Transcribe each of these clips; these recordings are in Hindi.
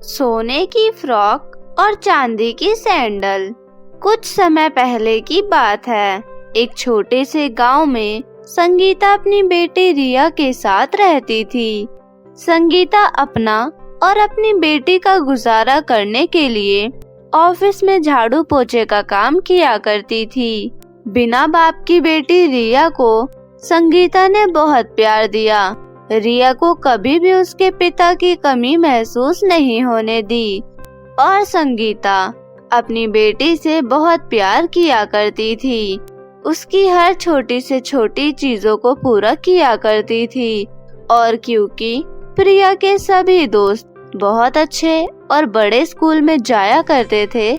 सोने की फ्रॉक और चांदी की सैंडल। कुछ समय पहले की बात है। एक छोटे से गांव में संगीता अपनी बेटी रिया के साथ रहती थी। संगीता अपना और अपनी बेटी का गुजारा करने के लिए ऑफिस में झाड़ू पोछे का काम किया करती थी। बिना बाप की बेटी रिया को संगीता ने बहुत प्यार दिया। रिया को कभी भी उसके पिता की कमी महसूस नहीं होने दी और संगीता अपनी बेटी से बहुत प्यार किया करती थी। उसकी हर छोटी से छोटी चीजों को पूरा किया करती थी। और क्योंकि प्रिया के सभी दोस्त बहुत अच्छे और बड़े स्कूल में जाया करते थे,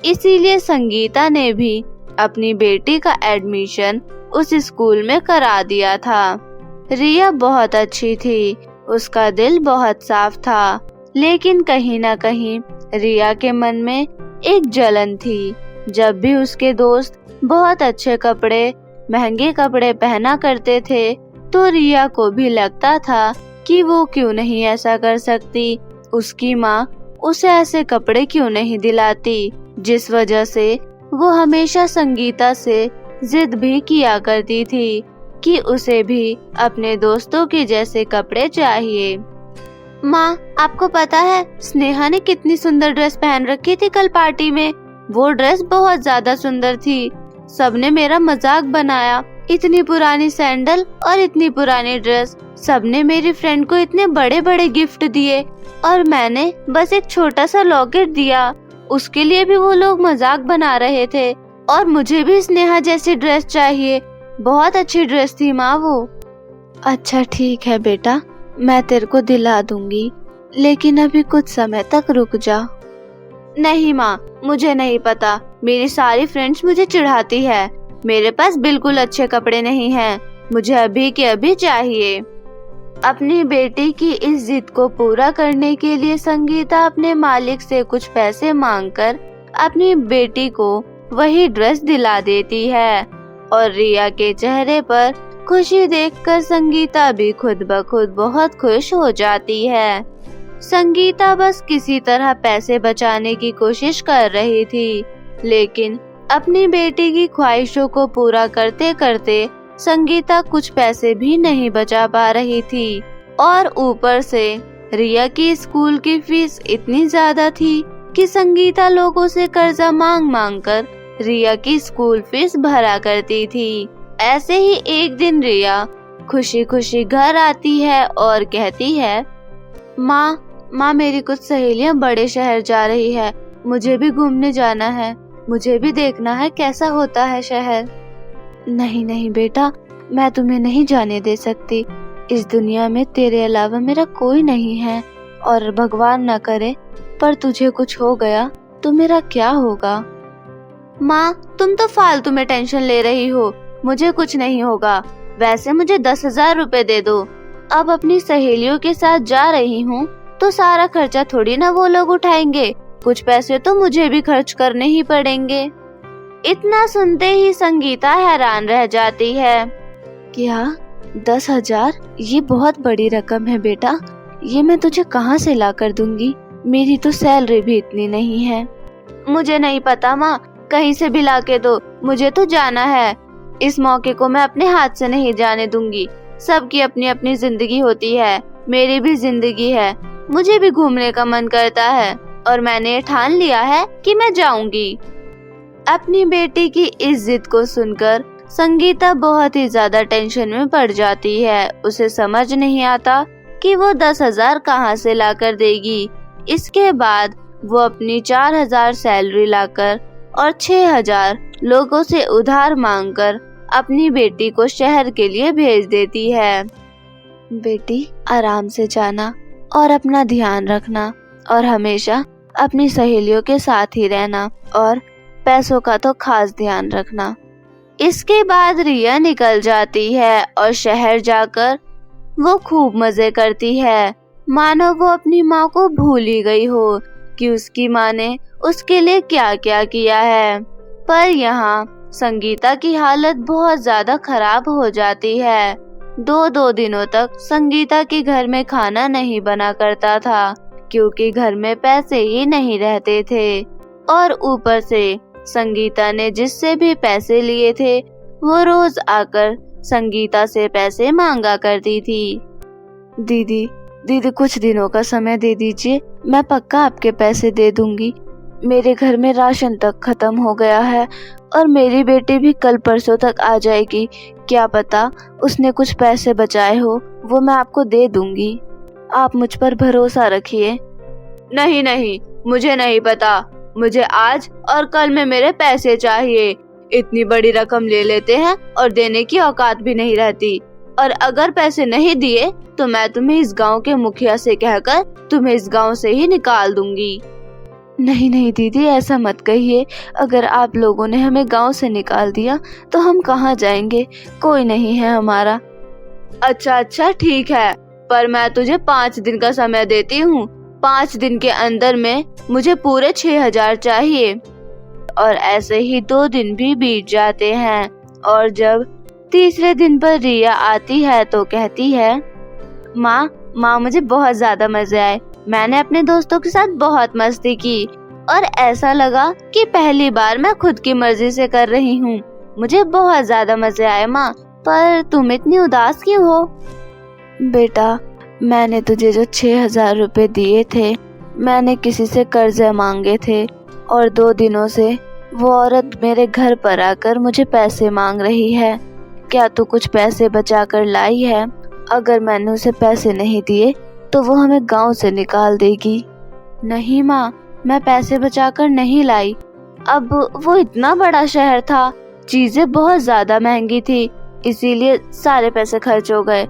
इसीलिए संगीता ने भी अपनी बेटी का एडमिशन उस स्कूल में करा दिया था। रिया बहुत अच्छी थी, उसका दिल बहुत साफ था, लेकिन कहीं न कहीं रिया के मन में एक जलन थी। जब भी उसके दोस्त बहुत अच्छे कपड़े, महंगे कपड़े पहना करते थे, तो रिया को भी लगता था कि वो क्यों नहीं ऐसा कर सकती। उसकी माँ उसे ऐसे कपड़े क्यों नहीं दिलाती, जिस वजह से वो हमेशा संगीता से जिद भी किया करती थी कि उसे भी अपने दोस्तों के जैसे कपड़े चाहिए। माँ, आपको पता है स्नेहा ने कितनी सुंदर ड्रेस पहन रखी थी कल पार्टी में। वो ड्रेस बहुत ज्यादा सुंदर थी। सबने मेरा मजाक बनाया। इतनी पुरानी सैंडल और इतनी पुरानी ड्रेस। सबने मेरी फ्रेंड को इतने बड़े बड़े गिफ्ट दिए और मैंने बस एक छोटा सा लॉकेट दिया। उसके लिए भी वो लोग मजाक बना रहे थे और मुझे भी स्नेहा जैसी ड्रेस चाहिए। बहुत अच्छी ड्रेस थी माँ वो। अच्छा ठीक है बेटा, मैं तेरे को दिला दूंगी, लेकिन अभी कुछ समय तक रुक जा। नहीं माँ, मुझे नहीं पता। मेरी सारी फ्रेंड्स मुझे चिढ़ाती है। मेरे पास बिल्कुल अच्छे कपड़े नहीं हैं। मुझे अभी के अभी चाहिए। अपनी बेटी की इस जिद को पूरा करने के लिए संगीता अपने मालिक से कुछ पैसे मांगकर अपनी बेटी को वही ड्रेस दिला देती है। और रिया के चेहरे पर खुशी देखकर संगीता भी खुद ब खुद बहुत खुश हो जाती है। संगीता बस किसी तरह पैसे बचाने की कोशिश कर रही थी, लेकिन अपनी बेटी की ख्वाहिशों को पूरा करते करते संगीता कुछ पैसे भी नहीं बचा पा रही थी। और ऊपर से रिया की स्कूल की फीस इतनी ज्यादा थी कि संगीता लोगों से कर्जा मांग मांग कर रिया की स्कूल फीस भरा करती थी। ऐसे ही एक दिन रिया खुशी खुशी घर आती है और कहती है, माँ मेरी कुछ सहेलियाँ बड़े शहर जा रही है। मुझे भी घूमने जाना है। मुझे भी देखना है कैसा होता है शहर। नहीं नहीं बेटा, मैं तुम्हें नहीं जाने दे सकती। इस दुनिया में तेरे अलावा मेरा कोई नहीं है, और भगवान न करे पर तुझे कुछ हो गया तो मेरा क्या होगा। माँ, तुम तो फालतू में टेंशन ले रही हो। मुझे कुछ नहीं होगा। वैसे मुझे 10,000 रुपए दे दो। अब अपनी सहेलियों के साथ जा रही हूँ तो सारा खर्चा थोड़ी ना वो लोग उठाएंगे। कुछ पैसे तो मुझे भी खर्च करने ही पड़ेंगे। इतना सुनते ही संगीता हैरान रह जाती है। क्या 10,000? ये बहुत बड़ी रकम है बेटा। ये मैं तुझे कहाँ से ला कर दूंगी? मेरी तो सैलरी भी इतनी नहीं है। मुझे नहीं पता माँ, कहीं से भी ला के दो। मुझे तो जाना है। इस मौके को मैं अपने हाथ से नहीं जाने दूंगी। सबकी अपनी अपनी जिंदगी होती है, मेरी भी जिंदगी है। मुझे भी घूमने का मन करता है और मैंने ये ठान लिया है कि मैं जाऊंगी। अपनी बेटी की इस जिद को सुनकर संगीता बहुत ही ज्यादा टेंशन में पड़ जाती है। उसे समझ नहीं आता कि वो 10,000 कहाँ से लाकर देगी। इसके बाद वो अपनी 4,000 सैलरी लाकर और 6,000 लोगों से उधार मांगकर अपनी बेटी को शहर के लिए भेज देती है। बेटी, आराम से जाना और अपना ध्यान रखना, और हमेशा अपनी सहेलियों के साथ ही रहना, और पैसों का तो खास ध्यान रखना। इसके बाद रिया निकल जाती है और शहर जाकर वो खूब मजे करती है, मानो वो अपनी माँ को भूल ही गई हो कि उसकी माँ ने उसके लिए क्या क्या किया है। पर यहाँ संगीता की हालत बहुत ज्यादा खराब हो जाती है। 2 दिनों तक संगीता के घर में खाना नहीं बना करता था, क्योंकि घर में पैसे ही नहीं रहते थे। और ऊपर से संगीता ने जिससे भी पैसे लिए थे वो रोज आकर संगीता से पैसे मांगा करती थी। दीदी दीदी कुछ दिनों का समय दे दीजिए, मैं पक्का आपके पैसे दे दूंगी। मेरे घर में राशन तक खत्म हो गया है और मेरी बेटी भी कल परसों तक आ जाएगी। क्या पता उसने कुछ पैसे बचाए हो, वो मैं आपको दे दूंगी। आप मुझ पर भरोसा रखिए। नहीं नहीं, मुझे नहीं पता। मुझे आज और कल में मेरे पैसे चाहिए। इतनी बड़ी रकम ले लेते हैं और देने की औकात भी नहीं रहती। और अगर पैसे नहीं दिए तो मैं तुम्हें इस गांव के मुखिया से कहकर तुम्हें इस गांव से ही निकाल दूंगी। नहीं नहीं दीदी, ऐसा मत कहिए। अगर आप लोगों ने हमें गांव से निकाल दिया तो हम कहाँ जाएंगे? कोई नहीं है हमारा। अच्छा ठीक है, पर मैं तुझे 5 दिन का समय देती हूँ। 5 दिन के अंदर में मुझे पूरे 6,000 चाहिए। और ऐसे ही 2 दिन भी बीत जाते हैं और जब तीसरे दिन पर रिया आती है तो कहती है, माँ मुझे बहुत ज्यादा मजे आए। मैंने अपने दोस्तों के साथ बहुत मस्ती की और ऐसा लगा कि पहली बार मैं खुद की मर्जी से कर रही हूँ। मुझे बहुत ज्यादा मजे आए माँ, पर तुम इतनी उदास क्यों हो? बेटा, मैंने तुझे जो 6,000 रुपए दिए थे, मैंने किसी से कर्जे मांगे थे और 2 दिनों से वो औरत मेरे घर पर आकर मुझे पैसे मांग रही है। क्या तू कुछ पैसे बचा कर लाई है? अगर मैंने उसे पैसे नहीं दिए तो वो हमें गांव से निकाल देगी। नहीं माँ, मैं पैसे बचाकर नहीं लाई। अब वो इतना बड़ा शहर था, चीजें बहुत ज्यादा महंगी थी, इसीलिए सारे पैसे खर्च हो गए।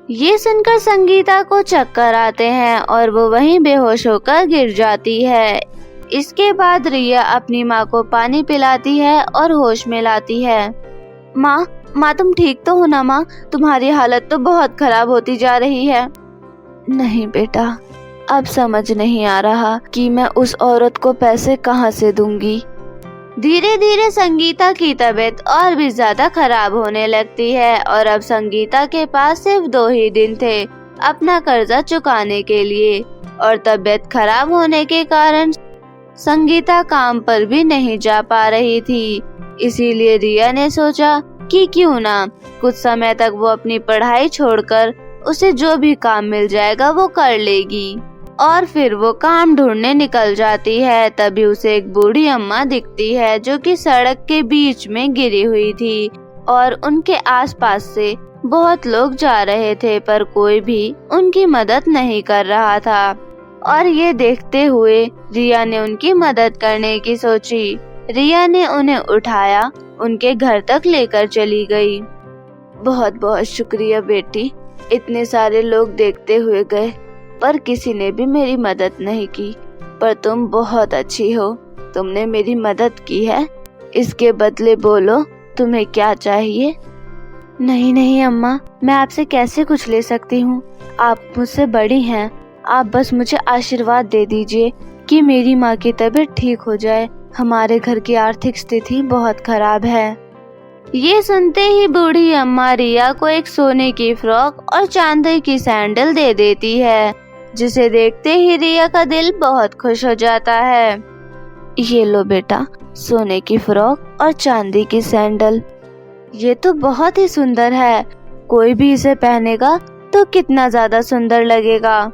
ये सुनकर संगीता को चक्कर आते हैं और वो वहीं बेहोश होकर गिर जाती है। इसके बाद रिया अपनी माँ को पानी पिलाती है और होश में लाती है। माँ तुम ठीक तो हो ना माँ? तुम्हारी हालत तो बहुत खराब होती जा रही है। नहीं बेटा, अब समझ नहीं आ रहा कि मैं उस औरत को पैसे कहाँ से दूंगी। धीरे धीरे संगीता की तबीयत और भी ज्यादा खराब होने लगती है और अब संगीता के पास सिर्फ 2 ही दिन थे अपना कर्जा चुकाने के लिए। और तबीयत खराब होने के कारण संगीता काम पर भी नहीं जा पा रही थी। इसीलिए रिया ने सोचा कि क्यों ना कुछ समय तक वो अपनी पढ़ाई छोड़कर उसे जो भी काम मिल जाएगा वो कर लेगी। और फिर वो काम ढूंढने निकल जाती है। तभी उसे एक बूढ़ी अम्मा दिखती है जो कि सड़क के बीच में गिरी हुई थी और उनके आसपास से बहुत लोग जा रहे थे, पर कोई भी उनकी मदद नहीं कर रहा था। और ये देखते हुए रिया ने उनकी मदद करने की सोची। रिया ने उन्हें उठाया, उनके घर तक लेकर चली गई। बहुत बहुत शुक्रिया बेटी, इतने सारे लोग देखते हुए गए पर किसी ने भी मेरी मदद नहीं की, पर तुम बहुत अच्छी हो, तुमने मेरी मदद की है। इसके बदले बोलो तुम्हें क्या चाहिए? नहीं नहीं अम्मा, मैं आपसे कैसे कुछ ले सकती हूँ? आप मुझसे बड़ी हैं, आप बस मुझे आशीर्वाद दे दीजिए कि मेरी माँ की तबीयत ठीक हो जाए। हमारे घर की आर्थिक स्थिति बहुत खराब है। ये सुनते ही बूढ़ी अम्मा रिया को एक सोने की फ्रॉक और चांदी की सैंडल दे देती है, जिसे देखते ही रिया का दिल बहुत खुश हो जाता है। ये लो बेटा, सोने की फ्रॉक और चांदी की सैंडल। ये तो बहुत ही सुंदर है, कोई भी इसे पहनेगा तो कितना ज्यादा सुंदर लगेगा।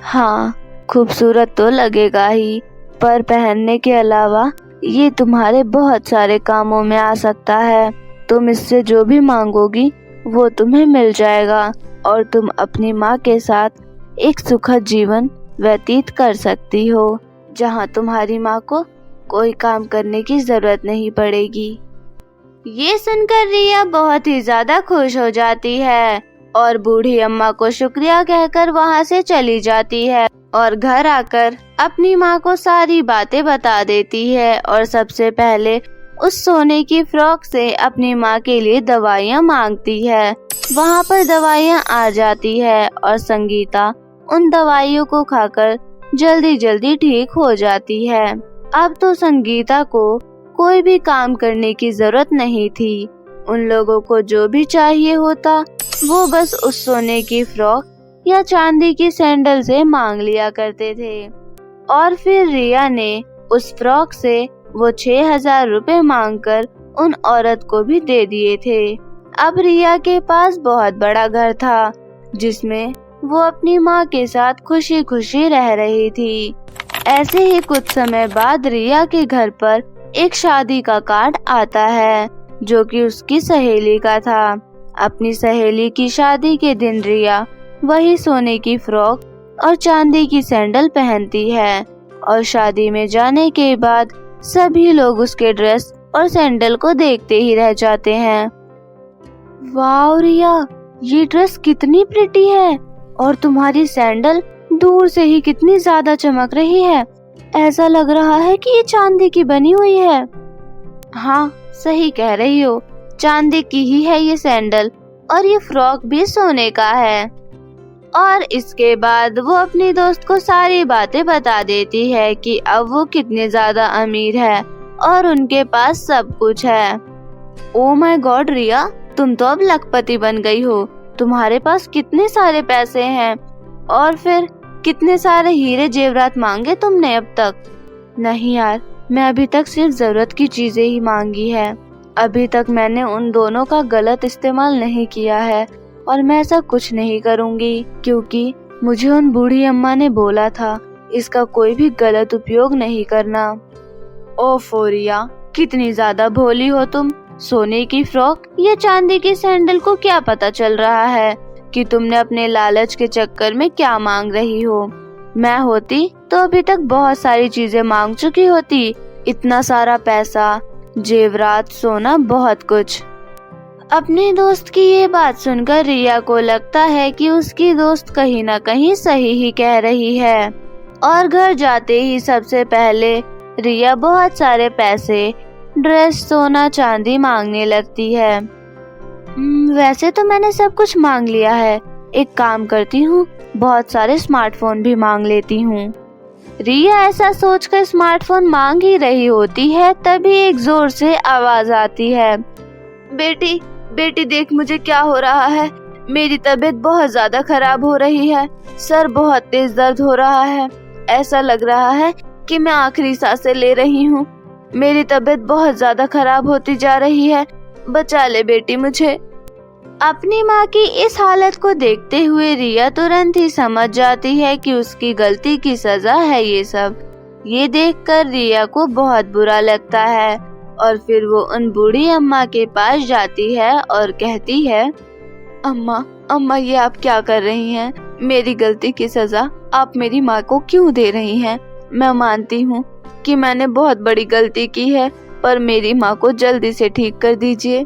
हाँ, खूबसूरत तो लगेगा ही, पर पहनने के अलावा ये तुम्हारे बहुत सारे कामों में आ सकता है। तुम इससे जो भी मांगोगी वो तुम्हें मिल जाएगा और तुम अपनी माँ के साथ एक सुखद जीवन व्यतीत कर सकती हो, जहाँ तुम्हारी माँ को कोई काम करने की जरूरत नहीं पड़ेगी। ये सुनकर रिया बहुत ही ज्यादा खुश हो जाती है और बूढ़ी अम्मा को शुक्रिया कहकर वहाँ से चली जाती है और घर आकर अपनी माँ को सारी बातें बता देती है और सबसे पहले उस सोने की फ्रॉक से अपनी माँ के लिए दवाइयाँ मांगती है। वहाँ पर दवाइयाँ आ जाती है और संगीता उन दवाइयों को खाकर जल्दी जल्दी ठीक हो जाती है। अब तो संगीता को कोई भी काम करने की जरूरत नहीं थी। उन लोगों को जो भी चाहिए होता वो बस उस सोने की फ्रॉक या चांदी की सैंडल से मांग लिया करते थे। और फिर रिया ने उस फ्रॉक से वो 6,000 रुपए मांगकर उन औरत को भी दे दिए थे। अब रिया के पास बहुत बड़ा घर था जिसमें वो अपनी माँ के साथ खुशी खुशी रह रही थी। ऐसे ही कुछ समय बाद रिया के घर पर एक शादी का कार्ड आता है जो कि उसकी सहेली का था। अपनी सहेली की शादी के दिन रिया वही सोने की फ्रॉक और चांदी की सैंडल पहनती है और शादी में जाने के बाद सभी लोग उसके ड्रेस और सैंडल को देखते ही रह जाते हैं। वाह रिया, ये ड्रेस कितनी प्रिटी है और तुम्हारी सैंडल दूर से ही कितनी ज्यादा चमक रही है। ऐसा लग रहा है कि ये चांदी की बनी हुई है। हाँ, सही कह रही हो, चांदी की ही है ये सैंडल और ये फ्रॉक भी सोने का है। और इसके बाद वो अपनी दोस्त को सारी बातें बता देती है कि अब वो कितने ज्यादा अमीर है और उनके पास सब कुछ है। ओ माय गॉड रिया, तुम तो अब लखपति बन गई हो। तुम्हारे पास कितने सारे पैसे हैं और फिर कितने सारे हीरे जेवरात मांगे तुमने अब तक। नहीं यार, मैं अभी तक सिर्फ जरूरत की चीजें ही मांगी है। अभी तक मैंने उन दोनों का गलत इस्तेमाल नहीं किया है और मैं ऐसा कुछ नहीं करूँगी क्योंकि मुझे उन बूढ़ी अम्मा ने बोला था इसका कोई भी गलत उपयोग नहीं करना। ओफो रिया, कितनी ज्यादा भोली हो तुम। सोने की फ्रॉक या चांदी की सैंडल को क्या पता चल रहा है कि तुमने अपने लालच के चक्कर में क्या मांग रही हो। मैं होती तो अभी तक बहुत सारी चीजें मांग चुकी होती, इतना सारा पैसा, जेवरात, सोना, बहुत कुछ। अपने दोस्त की ये बात सुनकर रिया को लगता है कि उसकी दोस्त कहीं ना कहीं सही ही कह रही है और घर जाते ही सबसे पहले रिया बहुत सारे पैसे, ड्रेस, सोना, चांदी मांगने लगती है। वैसे तो मैंने सब कुछ मांग लिया है, एक काम करती हूँ, बहुत सारे स्मार्टफोन भी मांग लेती हूँ। रिया ऐसा सोचकर स्मार्टफोन मांग ही रही होती है तभी एक जोर से आवाज आती है। बेटी, बेटी देख मुझे क्या हो रहा है। मेरी तबीयत बहुत ज्यादा खराब हो रही है, सर बहुत तेज दर्द हो रहा है, ऐसा लग रहा है कि मैं आखिरी सांसें ले रही हूँ। मेरी तबीयत बहुत ज्यादा खराब होती जा रही है, बचा ले बेटी मुझे। अपनी माँ की इस हालत को देखते हुए रिया तुरंत ही समझ जाती है कि उसकी गलती की सजा है ये सब। ये देखकर रिया को बहुत बुरा लगता है और फिर वो उन बूढ़ी अम्मा के पास जाती है और कहती है, अम्मा, अम्मा ये आप क्या कर रही हैं? मेरी गलती की सजा आप मेरी माँ को क्यों दे रही हैं? मैं मानती हूँ कि मैंने बहुत बड़ी गलती की है, पर मेरी माँ को जल्दी से ठीक कर दीजिए।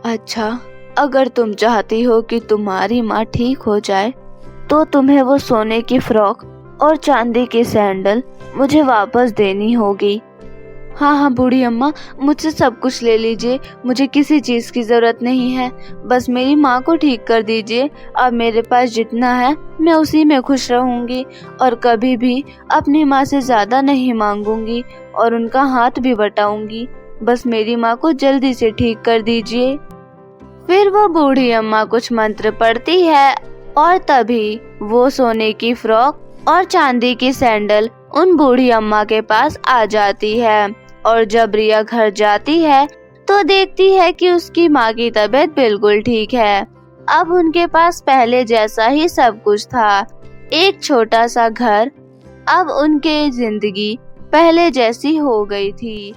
अच्छा, अगर तुम चाहती हो कि तुम्हारी माँ ठीक हो जाए तो तुम्हें वो सोने की फ्रॉक और चांदी की सैंडल मुझे वापस देनी होगी। हाँ हाँ बूढ़ी अम्मा, मुझसे सब कुछ ले लीजिए, मुझे किसी चीज की जरूरत नहीं है, बस मेरी माँ को ठीक कर दीजिए। अब मेरे पास जितना है मैं उसी में खुश रहूंगी और कभी भी अपनी माँ से ज्यादा नहीं मांगूंगी और उनका हाथ भी बटाऊंगी। बस मेरी माँ को जल्दी से ठीक कर दीजिए। फिर वो बूढ़ी अम्मा कुछ मंत्र पढ़ती है और तभी वो सोने की फ्रॉक और चांदी की सैंडल उन बूढ़ी अम्मा के पास आ जाती है। और जब रिया घर जाती है तो देखती है कि उसकी माँ की तबीयत बिल्कुल ठीक है। अब उनके पास पहले जैसा ही सब कुछ था, एक छोटा सा घर। अब उनके जिंदगी पहले जैसी हो गई थी।